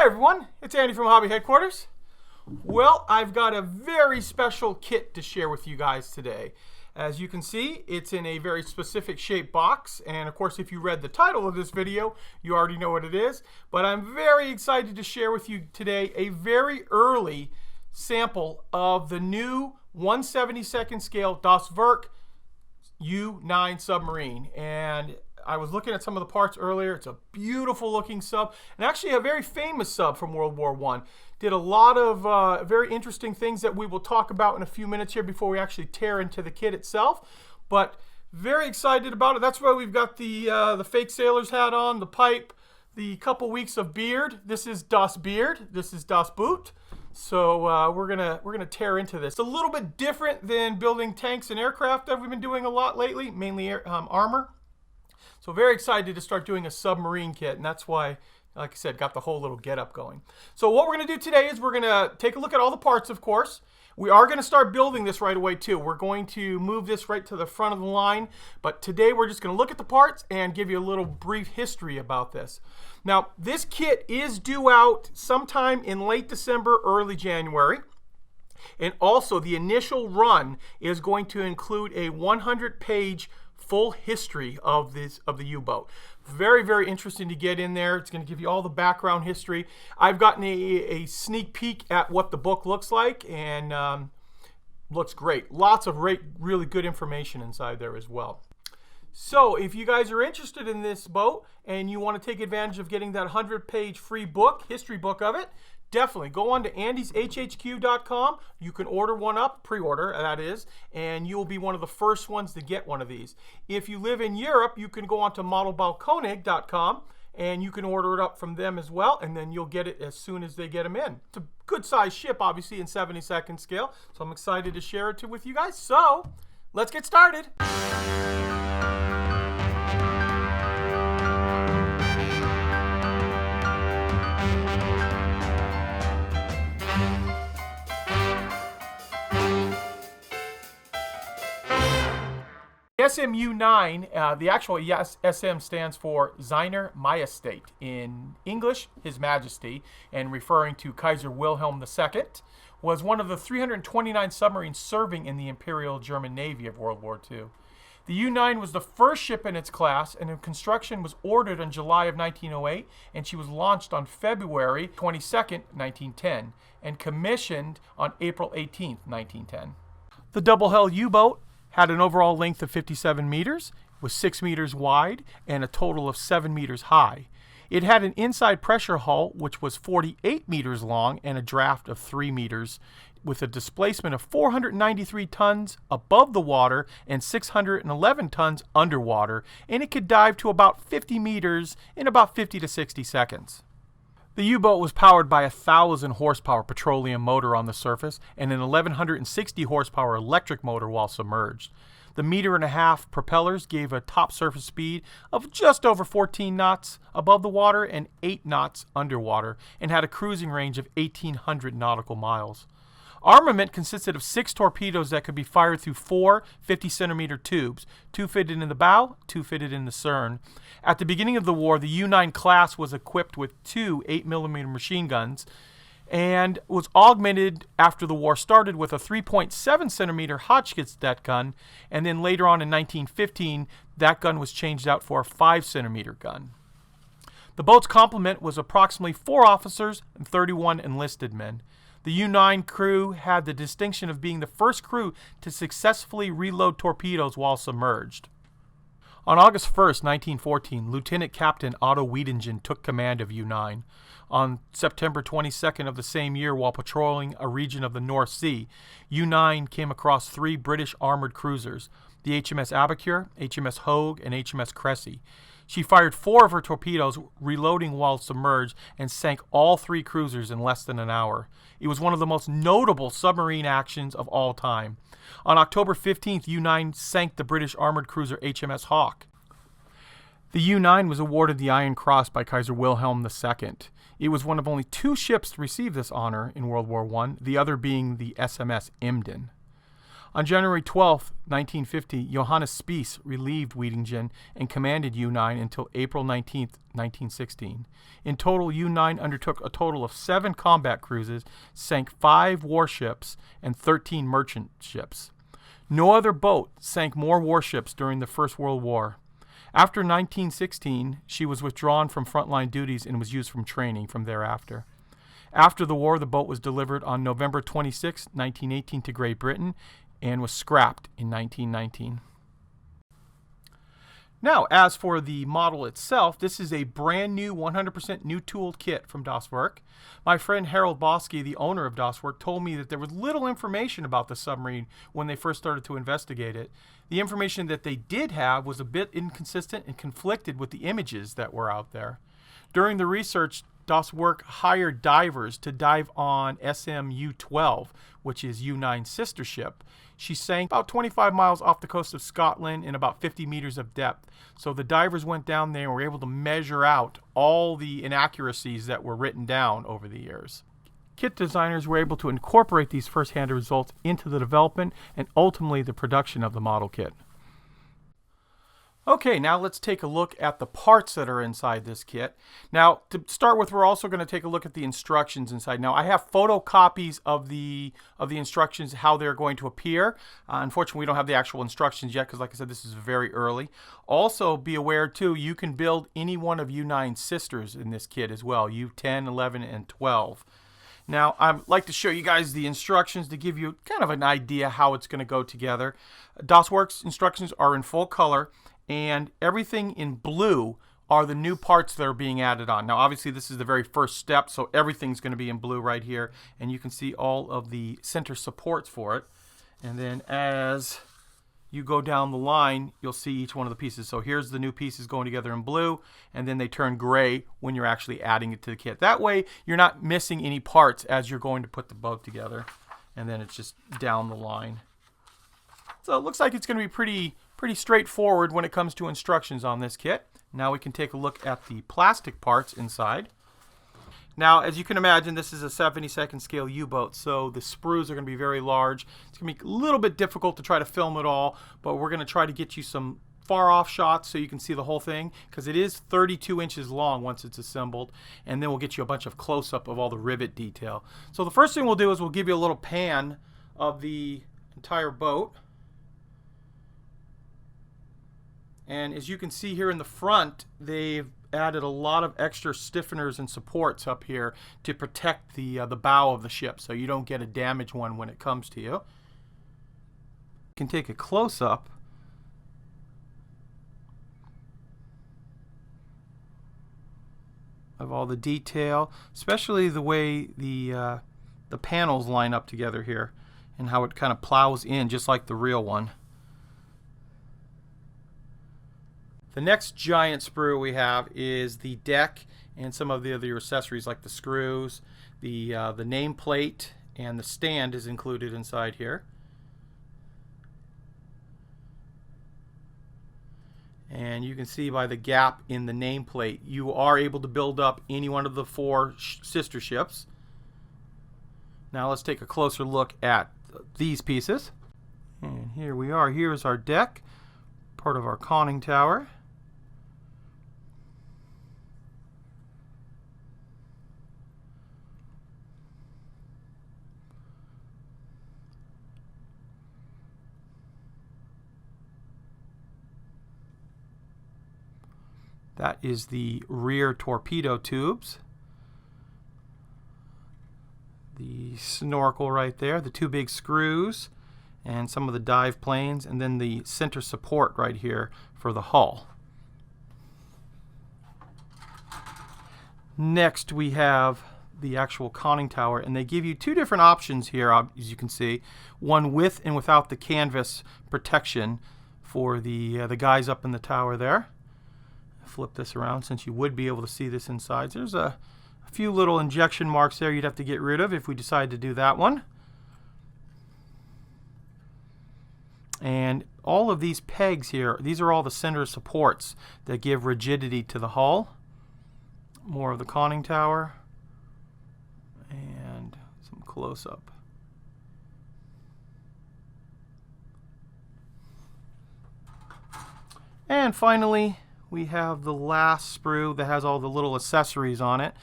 everyone, it's Andy from Hobby Headquarters. Well, I've got a very special kit to share with you guys today. As you can see, it's in a very specific shaped box, and of course if you read the title of this video, you already know what it is. But I'm very excited to share with you today a very early sample of the new 1/72nd scale Das Werk U9 submarine. And I was looking at some of the parts earlier. It's a beautiful looking sub, and actually a very famous sub from World War I. Did a lot of very interesting things that we will talk about in a few minutes here before we actually tear into the kit itself. But very excited about it. That's why we've got the fake sailor's hat on, the pipe, the couple weeks of beard. This is Das Beard. This is Das Boot. So we're gonna tear into this. It's a little bit different than building tanks and aircraft that we've been doing a lot lately, mainly armor. So very excited to start doing a submarine kit, and that's why, like I said, got the whole little get-up going. So what we're going to do today is we're going to take a look at all the parts, of course. We are going to start building this right away, too. We're going to move this right to the front of the line, but today we're just going to look at the parts and give you a little brief history about this. Now, this kit is due out sometime in late December, early January. And also, the initial run is going to include a 100-page full history of the U-boat. Very, very interesting to get in there. It's going to give you all the background history. I've gotten a sneak peek at what the book looks like, and looks great. Lots of really good information inside there as well. So if you guys are interested in this boat and you want to take advantage of getting that 100-page free book, history book of it, definitely go on to andyshhq.com. You can order one up, pre-order that is, and you'll be one of the first ones to get one of these. If you live in Europe, you can go on to modelbaukonig.com and you can order it up from them as well, and then you'll get it as soon as they get them in. It's a good size ship, obviously, in 72nd scale, so I'm excited to share it with you guys. So let's get started. SMU-9, the actual SM stands for Seiner Majestät, in English, His Majesty, and referring to Kaiser Wilhelm II, was one of the 329 submarines serving in the Imperial German Navy of World War II. The U-9 was the first ship in its class, and in construction was ordered in July of 1908, and she was launched on February 22nd, 1910, and commissioned on April 18th, 1910. The double-hull U-boat had an overall length of 57 meters, was 6 meters wide, and a total of 7 meters high. It had an inside pressure hull, which was 48 meters long and a draft of 3 meters, with a displacement of 493 tons above the water and 611 tons underwater, and it could dive to about 50 meters in about 50 to 60 seconds. The U-boat was powered by a 1,000 horsepower petroleum motor on the surface and an 1,160 horsepower electric motor while submerged. The 1.5-meter propellers gave a top surface speed of just over 14 knots above the water and 8 knots underwater, and had a cruising range of 1,800 nautical miles. Armament consisted of 6 torpedoes that could be fired through 4 50-centimeter tubes, 2 fitted in the bow, 2 fitted in the stern. At the beginning of the war, the U-9 class was equipped with 2 8mm machine guns and was augmented after the war started with a 3.7-centimeter Hotchkiss deck gun, and then later on in 1915, that gun was changed out for a 5-centimeter gun. The boat's complement was approximately 4 officers and 31 enlisted men. The U-9 crew had the distinction of being the first crew to successfully reload torpedoes while submerged. On August 1st, 1914, Lieutenant Captain Otto Wiedingen took command of U-9. On September 22nd of the same year, while patrolling a region of the North Sea, U-9 came across 3 British armored cruisers, the HMS Aboukir, HMS Hogue, and HMS Cressy. She fired 4 of her torpedoes, reloading while submerged, and sank all 3 cruisers in less than an hour. It was one of the most notable submarine actions of all time. On October 15th, U-9 sank the British armored cruiser HMS Hawke. The U-9 was awarded the Iron Cross by Kaiser Wilhelm II. It was one of only 2 ships to receive this honor in World War I, the other being the SMS Emden. On January 12, 1950, Johannes Spies relieved Wiedingen and commanded U-9 until April 19, 1916. In total, U-9 undertook a total of 7 combat cruises, sank 5 warships, and 13 merchant ships. No other boat sank more warships during the First World War. After 1916, she was withdrawn from frontline duties and was used from training from thereafter. After the war, the boat was delivered on November 26, 1918 to Great Britain and was scrapped in 1919. Now, as for the model itself, this is a brand new 100% new tooled kit from Das Werk. My friend Harold Bosky, the owner of Das Werk, told me that there was little information about the submarine when they first started to investigate it. The information that they did have was a bit inconsistent and conflicted with the images that were out there. During the research, Das Werk hired divers to dive on SMU-12, which is U-9's sister ship. She sank about 25 miles off the coast of Scotland in about 50 meters of depth. So the divers went down there and were able to measure out all the inaccuracies that were written down over the years. Kit designers were able to incorporate these first-hand results into the development and ultimately the production of the model kit. Okay, now let's take a look at the parts that are inside this kit. Now, to start with, we're also going to take a look at the instructions inside. Now, I have photocopies of the instructions, how they're going to appear. Unfortunately, we don't have the actual instructions yet because, like I said, this is very early. Also, be aware, too, you can build any one of U-9's sisters in this kit as well, U-10, 11, and 12. Now, I'd like to show you guys the instructions to give you kind of an idea how it's going to go together. Das Werk's instructions are in full color, and everything in blue are the new parts that are being added on. Now, obviously, this is the very first step, so everything's going to be in blue right here, and you can see all of the center supports for it. And then as you go down the line, you'll see each one of the pieces. So here's the new pieces going together in blue, and then they turn gray when you're actually adding it to the kit. That way, you're not missing any parts as you're going to put the boat together. And then it's just down the line. So it looks like it's going to be pretty straightforward when it comes to instructions on this kit. Now we can take a look at the plastic parts inside. Now, as you can imagine, this is a 72nd scale U-boat, so the sprues are going to be very large. It's going to be a little bit difficult to try to film it all, but we're going to try to get you some far-off shots so you can see the whole thing, because it is 32 inches long once it's assembled, and then we'll get you a bunch of close-up of all the rivet detail. So the first thing we'll do is we'll give you a little pan of the entire boat. And as you can see here in the front, they've added a lot of extra stiffeners and supports up here to protect the bow of the ship so you don't get a damaged one when it comes to you. You can take a close-up of all the detail, especially the way the panels line up together here and how it kind of plows in just like the real one. The next giant sprue we have is the deck and some of the other accessories like the screws, the nameplate, and the stand is included inside here. And you can see by the gap in the nameplate, you are able to build up any one of the 4 sister ships. Now let's take a closer look at these pieces. And here we are. Here's our deck, part of our conning tower. That is the rear torpedo tubes. The snorkel right there, the 2 big screws, and some of the dive planes, and then the center support right here for the hull. Next we have the actual conning tower, and they give you 2 different options here, as you can see. One with and without the canvas protection for the guys up in the tower there. Flip this around since you would be able to see this inside. So there's a few little injection marks there you'd have to get rid of if we decide to do that one. And all of these pegs here, these are all the center supports that give rigidity to the hull. More of the conning tower and some close-up. And finally, we have the last sprue that has all the little accessories on it.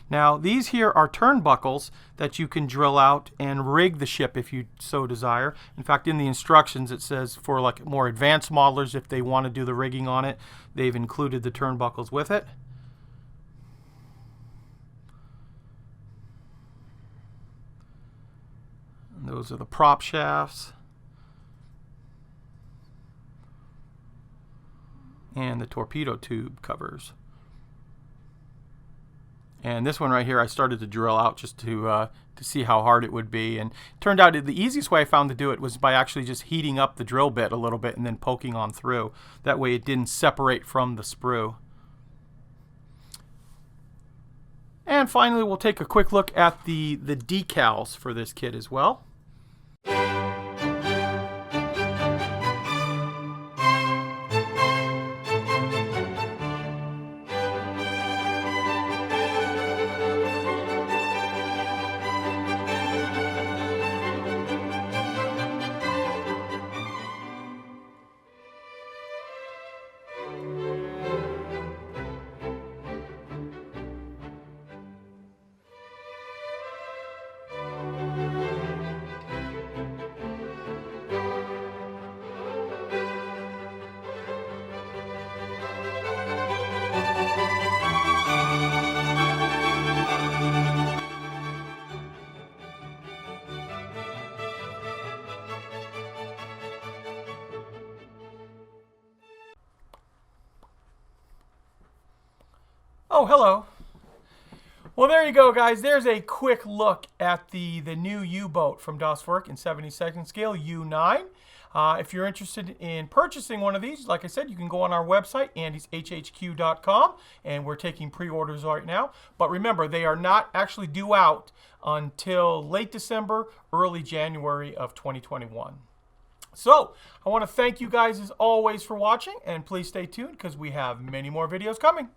Now, these here are turnbuckles that you can drill out and rig the ship if you so desire. In fact, in the instructions it says for like more advanced modelers, if they want to do the rigging on it, they've included the turnbuckles with it. And those are the prop shafts. And the torpedo tube covers. And this one right here I started to drill out just to see how hard it would be. And it turned out the easiest way I found to do it was by actually just heating up the drill bit a little bit and then poking on through. That way it didn't separate from the sprue. And finally we'll take a quick look at the decals for this kit as well. Oh, hello. Well, there you go, guys. There's a quick look at the new U-boat from Das Werk in 72nd scale, U9. If you're interested in purchasing one of these, like I said, you can go on our website, andyshhq.com, and we're taking pre-orders right now. But remember, they are not actually due out until late December, early January of 2021. So, I want to thank you guys as always for watching, and please stay tuned because we have many more videos coming.